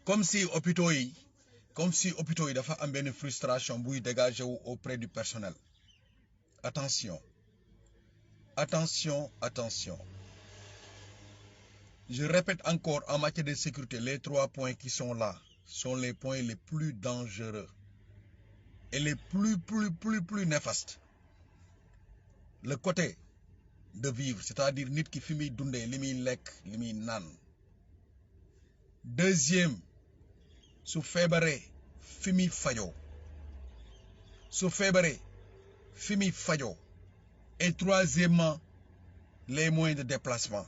comme si hôpitaux yi dafa am benn frustration buy dégager wu auprès du personnel. Attention, attention, attention. Je répète encore, en matière de sécurité, les 3 points qui sont là sont les points les plus dangereux et les plus néfastes. Le côté de vivre, c'est-à-dire nit ki fi muy dundee li muy lekk li muy naan. Deuxième, su feebaree fi muy fajoo. Su feebaree fi muy fajoo. Et troisièmement, les moyens de déplacement.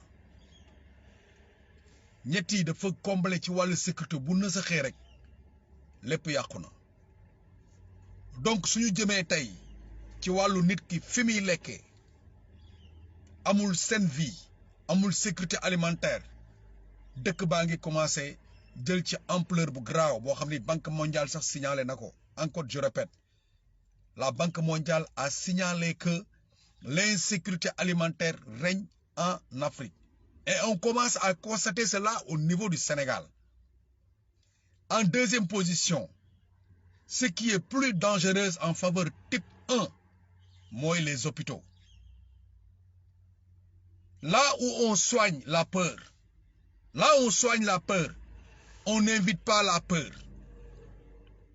ñett yi dafa combler ci wàllu sécurité bu na sa xee rek lépp yàqu na. Donc suñu jëmee tey ci wàllu nit ki fi muy lekkee amul saine vie amul sécurité alimentaire dëkk baa ngi commencé jël ci ampleur bu graaw boo xam ni Banque mondiale sax signalé na ko. Encore je répète, la Banque mondiale a signalé que l'insécurité alimentaire règne en Afrique. Et on commence à constater cela au niveau du Sénégal. En deuxième position, ce qui est plus dangereux en faveur type 1, moi les hôpitaux. Là où on soigne la peur, on n'invite pas la peur.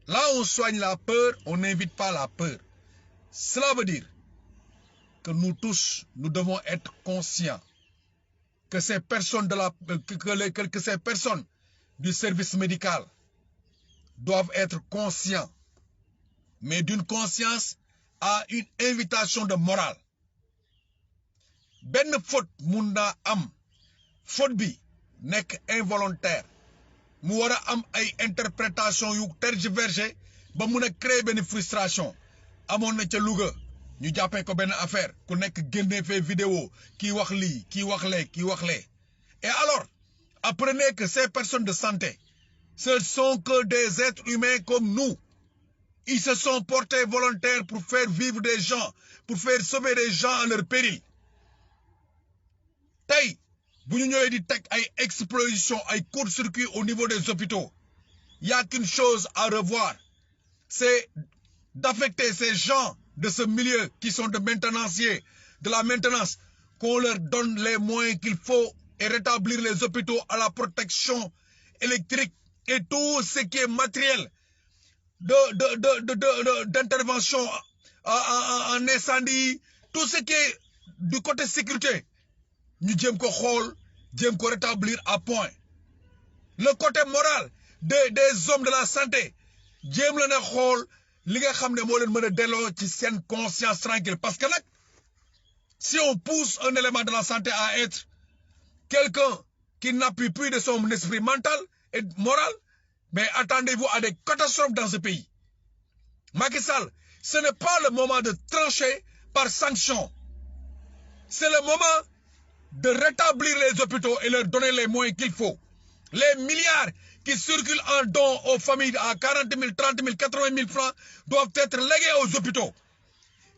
Là où on soigne la peur, on n'invite pas la peur. Cela veut dire que nous tous, nous devons être conscients que ces personnes que ces personnes du service médical doivent être conscients, mais d'une conscience à une invitation de morale. Ben faute mun naa am faute bi nekk involontaire mu war a am ay interprétation yu tergiversé ba mun a créer benn frustration. Amoon na ca Louga ñu jàppee ko benn affaire ku nekk génnee fee vidéo kii wax lii kii wax lee. Et alors apprenez que ces personnes de santé ce sont que des êtres humains comme nous. Ils se sont portés volontaires pour faire vivre des gens, pour faire sauver des gens en leur péril. Tey bu ñu ñëwee di teg ay explosion ay court-circuit au niveau des hôpitaux, il y a qu'une chose à revoir, c'est d'affecter ces gens de ce milieu qui sont de maintenanciers, de la maintenance, qu'on leur donne les moyens qu'il faut et rétablir les hôpitaux à la protection électrique et tout ce qui est matériel d'intervention en incendie, tout ce qui est du côté sécurité, ñu jéem ko xool jéem ko rétablir à point. Le côté moral des hommes de la santé jéem la ne xool li nga xam ne moo leen mën a delloo ci seen conscience tranquille, parce que nag si on pousse un élément de la santé à être quelqu'un qui n'appuie plus de son esprit mental et moral, mais attendez-vous à des catastrophes dans ce pays. Macky Sall, ce n'est pas le moment de trancher par sanction. C'est le moment de rétablir les hôpitaux et leur donner les moyens qu'il faut. Les milliards qui circulent en dons aux familles à 40 000, 30 000, 80 000 francs doivent être légués aux hôpitaux.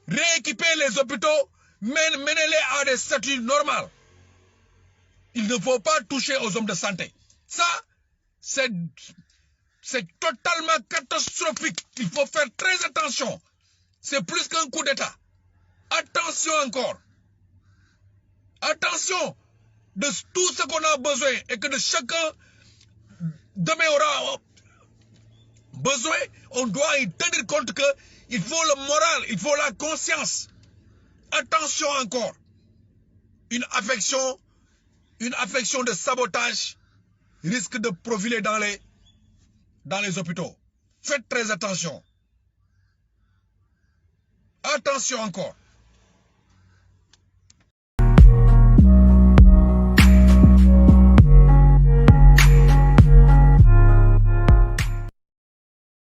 Rééquiper les hôpitaux, menez-les à des statuts normaux. Il ne faut pas toucher aux hommes de santé. Ça, c'est totalement catastrophique. Il faut faire très attention. C'est plus qu'un coup d'État. Attention encore. Attention de tout ce qu'on a besoin et que de chacun demain aura besoin, on doit y tenir compte que il faut le moral, il faut la conscience. Attention encore. Une affection de sabotage risque de profiler dans les hôpitaux. Faites très attention. Attention encore.